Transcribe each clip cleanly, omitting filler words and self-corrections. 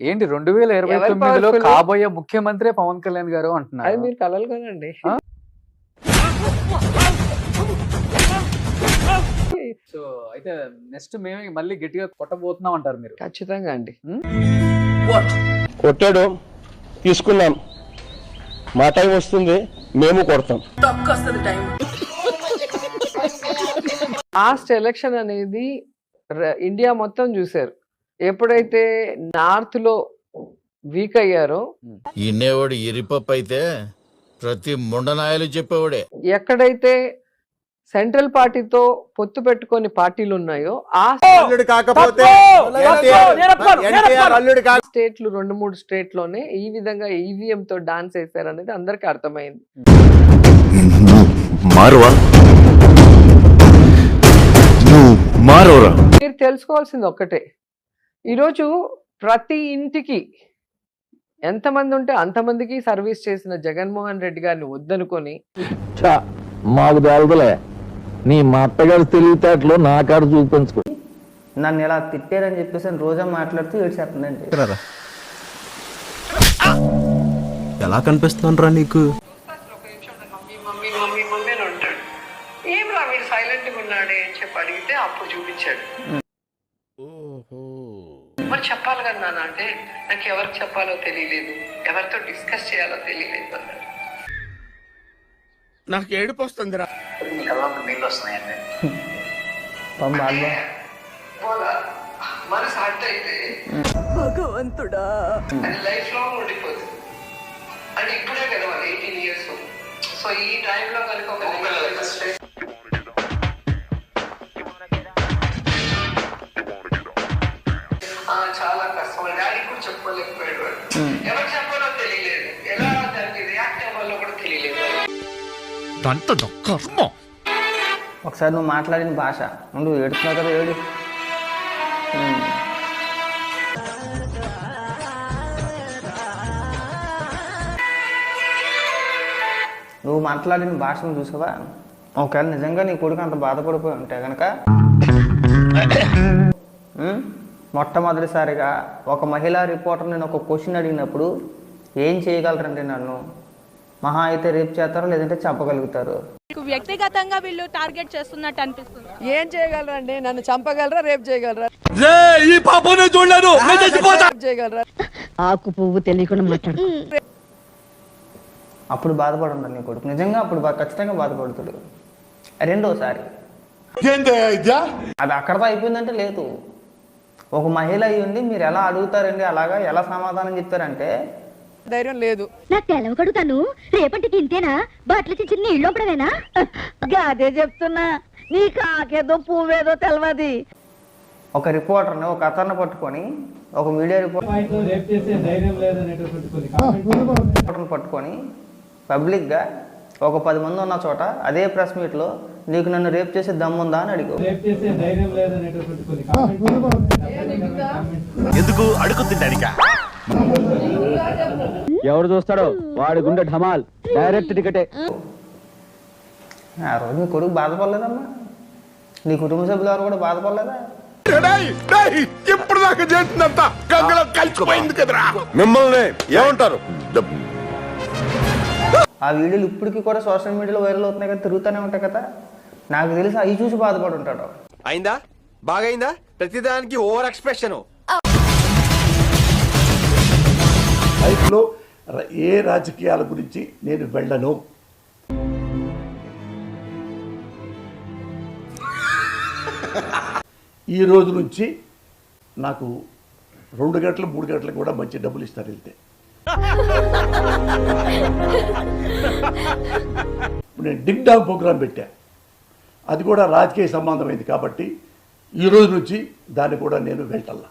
ఏంటి 2029లో కాబోయే ముఖ్యమంత్రి పవన్ కళ్యాణ్ గారు అది అంటున్నారు. మీరు కలలు కనండి. సో అయితే నెక్స్ట్ మేమే మళ్ళీ గట్టిగా కొట్టబోతున్నాం అంటారు మీరు. ఖచ్చితంగా అండి. కొట్టాడు, తీసుకున్నాం, మా టైం వస్తుంది, మేము కొడతాం. లాస్ట్ ఎలక్షన్ అనేది ఇండియా మొత్తం చూశారు. ఎప్పుడైతే నార్త్ లో వీక్ అయ్యారో, ఇన్నేవాడు ఎరిపప్పు అయితే ప్రతి ముండనాయలు చెప్పేవాడే. ఎక్కడైతే సెంట్రల్ పార్టీతో పొత్తు పెట్టుకొని పార్టీలు ఉన్నాయో ఆ స్టేట్లు 2-3 స్టేట్లోనే ఈ విధంగా ఈవీఎం తో డాన్స్ వేశారు అనేది అందరికి అర్థమైంది. మీరు తెలుసుకోవాల్సింది ఒక్కటే, ఈరోజు ప్రతి ఇంటికి ఎంతమంది ఉంటే అంతమందికి సర్వీస్ చేసిన జగన్మోహన్ రెడ్డి గారిని వద్దనుకొని మాకు తెలదలే, నీ మా అత్తగారు తెలివితేటలో నా కాడ చూపించుకో. నన్ను ఇలా తిట్టారని చెప్పేసి రోజా మాట్లాడుతూ ఏడ్చేస్తుందండి. ఎలా కనిపిస్తుండ్రా నీకు? ఏం రా మీరు సైలెంట్ గా ఉన్నాడే అని చెప్పి అడిగితే అప్పుడు చూపించాడు. మరి చెప్పాలి కదా నాన్న అంటే, నాకు ఎవరికి చెప్పాలో తెలియలేదు, ఎవరితో డిస్కస్ చేయాలో తెలియలేదు అన్నాడు. నాకు ఏడుపు వస్తుందిరా. నీళ్ళు వస్తున్నాయండి. మనసు హర్ట్ అయితే భగవంతుడా అది లైఫ్ లాంగ్ ఉండిపోతుంది. అంటే ఇప్పుడే కదా వాళ్ళు 18 years. సో ఈ టైంలో కనుక ఒక చాలా కష్టం. డాడీ కూడా చెప్పలేకపోయాడు. ఎవరు చెప్పాలో తెలియలేదు, ఎలా దానికి రియాక్ట్ అవ్వాలో కూడా తెలియలేదు. ఒకసారి నువ్వు మాట్లాడిన భాష, నువ్వు ఏడుతున్నావు కదా, ఏడు. నువ్వు మాట్లాడిన భాషను చూసావా? ఒకవేళ నిజంగా నీ కొడుకు అంత బాధపడిపోయి ఉంటే కనుక, మొట్టమొదటిసారిగా ఒక మహిళా రిపోర్టర్ నేను ఒక క్వశ్చన్ అడిగినప్పుడు ఏం చేయగలరండి? నన్ను మహా అయితే రేపు చేస్తారో లేదంటే చంపగలుగుతారు. వ్యక్తిగతంగా వీళ్ళు టార్గెట్ చేస్తున్నట్టు అనిపిస్తుంది. ఏం చేయగలరండి? నన్ను చంపగలరా, రేపు చేయగలరా? చేయగలరా? ఆకు పువ్వు తెలియకుండా మాట్లాడు. అప్పుడు బాధపడుంటాడు నీ కొడుకు, నిజంగా అప్పుడు ఖచ్చితంగా బాధపడుతాడు. రెండోసారి అది అక్కడతో అయిపోయిందంటే లేదు. ఒక మహిళ అయ్యి ఉండి మీరు ఎలా అడుగుతారండి, అలాగా ఎలా సమాధానం చెప్తారంటే ధైర్యం లేదు. నాకు తెలవకడుగుతాను, రేపటికి ఇంతేనా? బట్టలు చిన్న నీళ్ళు ఒప్పడమేనా? అదే చెప్తున్నా, నీ కాకేదో పువ్వేదో తెలవది. ఒక రిపోర్టర్ని, ఒక అతన్ని పట్టుకొని, ఒక మీడియా రిపోర్టర్ని పట్టుకొని పబ్లిక్గా ఒక 10 మంది ఉన్న చోట అదే ప్రెస్ మీట్లో నీకు నన్ను రేప్ చేసే దమ్ముందా అని అడిగావు. ఎందుకు అడుగుతుంటానిక? ఎవరు చూస్తాడో వాడి గుండె ఢమాల్, డైరెక్ట్ టికెటే. ఆ రోజు నీ కొడుకు బాధపడలేదమ్మా? నీ కుటుంబ సభ్యులు ఎవరు కూడా బాధపడలేదా? ఇప్పుడు దాకా చేసిందంతా గంగలో కలిసిపోయింది కదరా. మిమ్మల్ని ఏమంటారు? ఆ వీడియోలు ఇప్పటికీ కూడా సోషల్ మీడియాలో వైరల్ అవుతున్నాయి కదా, తిరుగుతూనే ఉంటాయి కదా. నాకు తెలిసి అవి చూసి బాధపడి ఉంటాడు. అయిందా? బాగైందా? ప్రతిదానికి ఓవర్ ఎక్స్ప్రెషన్. లైఫ్లో ఏ రాజకీయాల గురించి నేను వెళ్ళను. ఈ రోజు నుంచి నాకు 2 గంటలు 3 గంటలకు కూడా మంచి డబ్బులు ఇస్తారు వెళ్తే. నేను డిగ్ డాగ్ ప్రోగ్రాం పెట్టా, అది కూడా రాజకీయ సంబంధమైంది కాబట్టి ఈ రోజు నుంచి దాన్ని కూడా నేను వెళ్ళాల.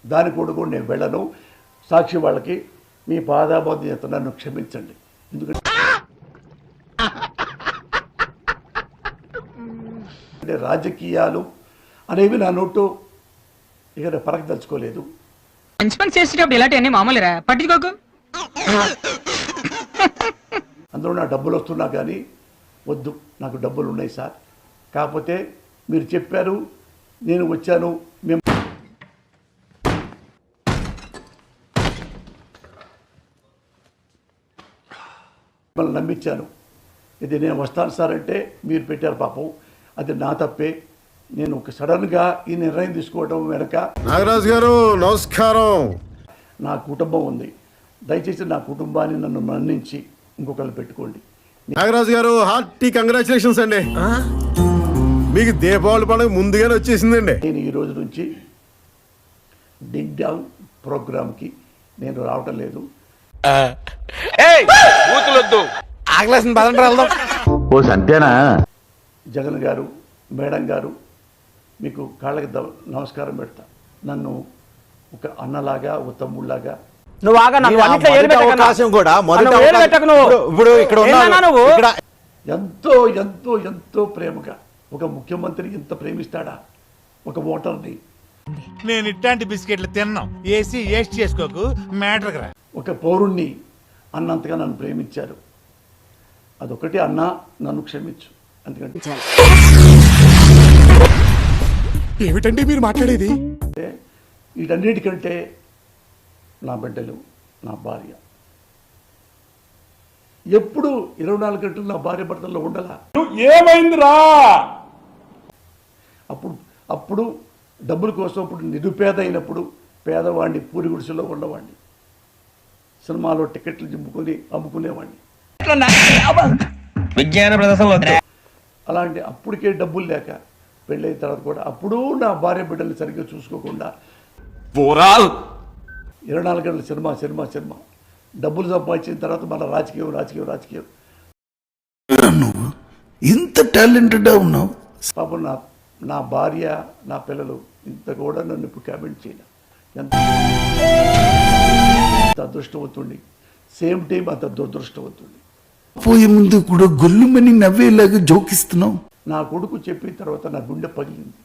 దాని కూడా నేను వెళ్ళను. సాక్షి వాళ్ళకి మీ పాదాబంధు చేత నన్ను క్షమించండి. ఎందుకంటే రాజకీయాలు అనేవి నా నోటు ఇక పరకదలుచుకోలేదు. మంచి పని చేసేటప్పుడు ఇలాంటివన్నీ మామూలురా, పట్టించుకోకు. అందులో నా డబ్బులు వస్తున్నా కానీ వద్దు, నాకు డబ్బులు ఉన్నాయి సార్, కాకపోతే మీరు చెప్పారు నేను వచ్చాను, మేము మిమ్మల్ని నమ్మించాను, ఇది నేను వస్తాను సార్ అంటే మీరు పెట్టారు పాపం, అది నా తప్పే. నేను ఒక సడన్గా ఈ నిర్ణయం తీసుకోవడం వెనక నాగరాజు గారు నమస్కారం. నా కుటుంబం ఉంది, దయచేసి నా కుటుంబాన్ని నన్ను మన్నించి ఇంకొకరు పెట్టుకోండి. నాగరాజు గారు హార్టీ కంగ్రాచులేషన్స్ అండి. మీకు దీపావళి పండుగ ముందుగానే వచ్చేసిందండి. నేను ఈ రోజు నుంచి డిగ్ డౌన్ ప్రోగ్రామ్కి నేను రావటం లేదు. ఓ సంతేనా? జగన్ గారు, మేడం గారు, మీకు కాళ్ళకి నమస్కారం పెడతా. నన్ను ఒక అన్నలాగా, ఒక తమ్ముళ్ళలాగా నువ్వు ఆగా, నన్ను అన్నిట్లో ఏలు పెట్టకు అన్న. అవకాశం కూడా మొదటి నన్ను ఏలు పెట్టకు నువ్వు. ఇప్పుడు ఇక్కడ ఏందన్నా ఉన్నాను. నువ్వు? ఇక్కడ ఎంతో ఎంతో ఎంతో ప్రేమగా ఒక ముఖ్యమంత్రి ఇంత ప్రేమిస్తాడా ఒక ఓటర్ని? నేను ఇట్లాంటి బిస్కెట్లు తిన్నాం. ఏసీ వేస్ట్ చేసుకోకు, మ్యాటర్ రా. ఒక పౌరుణ్ణి అన్నంతగా నన్ను ప్రేమించారు. అదొకటి అన్నా, నన్ను క్షమించు. ఎందుకంటే ఏమిటండి మీరు మాట్లాడేది? వీటన్నిటికంటే నా బిడ్డలు, నా భార్య, ఎప్పుడు 24 గంటలు నా భార్య భర్తల్లో ఉండాలా? ఏమైందిరా? అప్పుడు డబ్బుల కోసం, ఇప్పుడు నిరుపేద అయినప్పుడు పేదవాడిని, పూరి గుడిసెలో ఉన్నవాడిని, సినిమాలో టికెట్లు అమ్ముకునేవాడిని. విజ్ఞాన ప్రదర్శనలో అలాంటి అప్పటికే డబ్బులు లేక పెళ్ళైన తర్వాత కూడా అప్పుడు నా భార్య బిడ్డల్ని సరిగ్గా చూసుకోకుండా 24 గంటల సినిమా డబ్బులు సంపాదించిన తర్వాత మన రాజకీయం. నువ్వు ఇంత టాలెంటెడ్ ఉన్నావు. పాపం నా భార్య, నా పిల్లలు ఇంత కూడా నన్ను ఇప్పుడు కామెంట్ చేయలే. ఎంత అదృష్టవంతుడి, సేమ్ టైం అంత దురదృష్టవంతుడి. పోయే ముందు కూడా గొల్లుమని నవ్వేలాగా జోకిస్తున్నావు. నా కొడుకు చెప్పిన తర్వాత నా గుండె పగిలింది.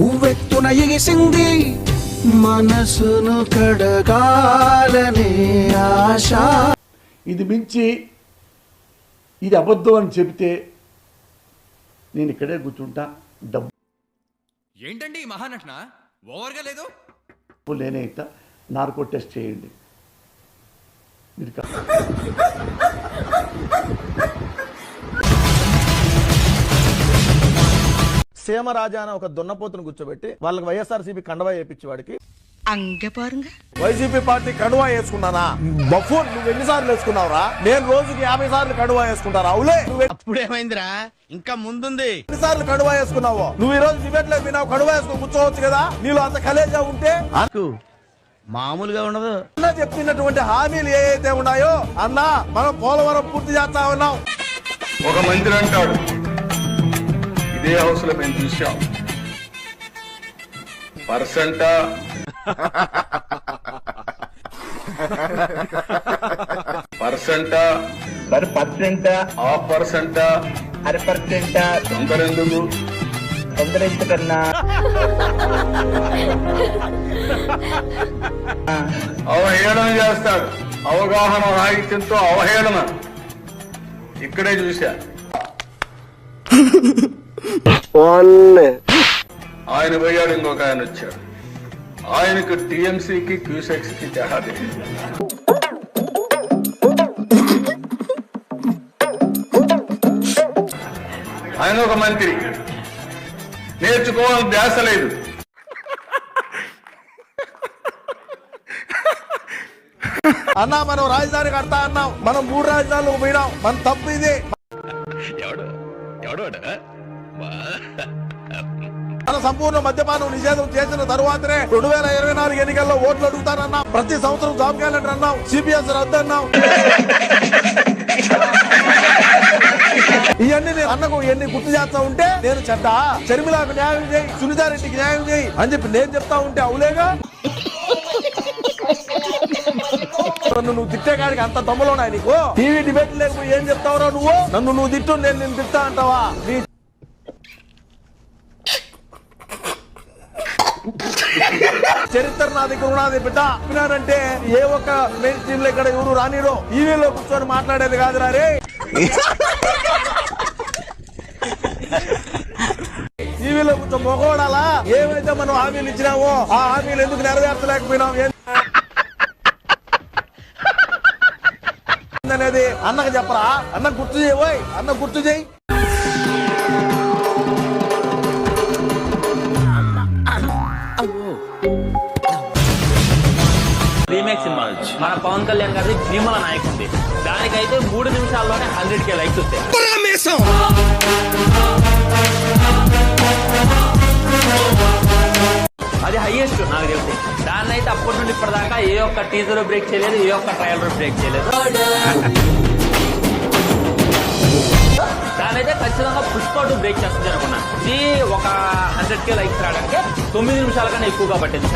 ఉవ్వెత్తున ఎగిసింది మనసును కడగాలనే ఆశ. ఇది మించి ఇది అబద్ధం అని చెబితే నేను ఇక్కడే కూర్చుంటా. డబ్బు ఏంటండి మహానటన ఓవర్గా లేదు? లేనే ఇస్తా. నార్కో టెస్ట్ చేయండి మీరు. సీమరాజా అని ఒక దున్నపోతును కూర్చోబెట్టి వాళ్ళకి వైఎస్ఆర్సీపీ కండవా వేయించేవాడికి వైసీపీ పార్టీ కడువా వేసుకున్నానా? బఫూన్, నువ్వు ఎన్నిసార్లు వేసుకున్నావురా? నేను రోజుకి 50 సార్లు కడువా వేసుకుంటారా? అవులే. అప్పుడేమైందిరా? ఇంకా ముందుంది. ఎన్నిసార్లు కడువా వేసుకున్నావు? నువ్వు ఈ రోజు డిబేట్ లో విన్నావు, కడువా వేసుకుని కూర్చోవచ్చు కదా. నీలో అంత కలేజా ఉంటే మామూలుగా ఉండదు. అన్న చెప్పినటువంటి హామీలు ఏవైతే ఉన్నాయో అన్నా, మనం పోలవరం పూర్తి చేస్తా ఉన్నాం. ఒక మంత్రి అంటాడు, ఇదే హౌస్ లో మేము చూసాం, పర్సెంట్ మరి పర్సెంట్, హాఫ్ పర్సెంట్, అర పర్సెంట్, తొందరెందుకు కన్నా అవహేళన చేస్తాడు. అవగాహన రాహిత్యంతో అవహేళన ఇక్కడే చూశా. ఆయన పోయాడు, ఇంకొక ఆయన వచ్చాడు. ఆయనకు టీఎంసీకి క్యూసెక్స్ కి తేడా తెలియదు. ఆయన ఒక మంత్రి, నేర్చుకోవాలని ధ్యాస లేదు. అన్నా మనం రాజధాని కడతా అన్నాం, మనం 3 రాజధానులకు పోయినాం. మన తప్పు ఇది. మన సంపూర్ణ మద్యపానం నిషేధం చేసిన తరువాతనే 2024 ఎన్నికల్లో ఓట్లు అడుగుతానన్నాం. ప్రతి సంవత్సరం జాబ్ క్యాలెండర్ అన్నాం, సిపిఎస్ రద్దు అన్నాం. ఇవన్నీ నేను అన్నకు ఎన్ని గుర్తు చేస్తా ఉంటే, నేను చెడ్డ షర్మిలకు న్యాయం చేయి, సునీతారెడ్డికి న్యాయం చేయి అని చెప్పి నేను చెప్తా ఉంటే అవులేగా. నువ్వు తిట్టే కాడికి అంత దమ్ములోనా నీకు? టీవీ డిబేట్ లేకపోయి ఏం చెప్తావురా నువ్వు? నువ్వు తిట్టు, నేను తిట్టా అంటావా? చరిత్ర నా దగ్గర ఉన్నది బిడ్డ. విన్నారంటే ఏ ఒక్క మెయిన్ స్ట్రీమ్ లో ఇక్కడ ఎవరు రానిరో, టీవీలో కూర్చొని మాట్లాడేది కాదురా రే. టీవీలో కొంచెం మొగోడాలా ఏమైతే మనం హామీలు ఇచ్చినామో ఆ హామీలు ఎందుకు నెరవేర్చలేకపోయినాం అనేది అన్నకు చెప్పరా? అన్న గుర్తు చేయబోయ్, అన్న గుర్తు చేయి. రీమేక్ సినిమా మన పవన్ కళ్యాణ్ గారి భీమల నాయకుంది. దానికైతే 3 నిమిషాల్లోనే 100K లైక్స్ వస్తాయి. అది హైయెస్ట్ నాకు తెలిసి. దాన్ని అయితే అప్పటి నుండి ఇప్పటిదాకా ఏ ఒక్క టీజర్ బ్రేక్ చేయలేదు, ఏ ఒక్క ట్రయల్ బ్రేక్ చేయలేదు. దానైతే ఖచ్చితంగా పుష్ప 2 బ్రేక్ చేస్తుంది అనుకున్నా. ఇది ఒక 100K లైక్స్ రావడానికి 9 నిమిషాల కన్నా ఎక్కువగా పట్టింది.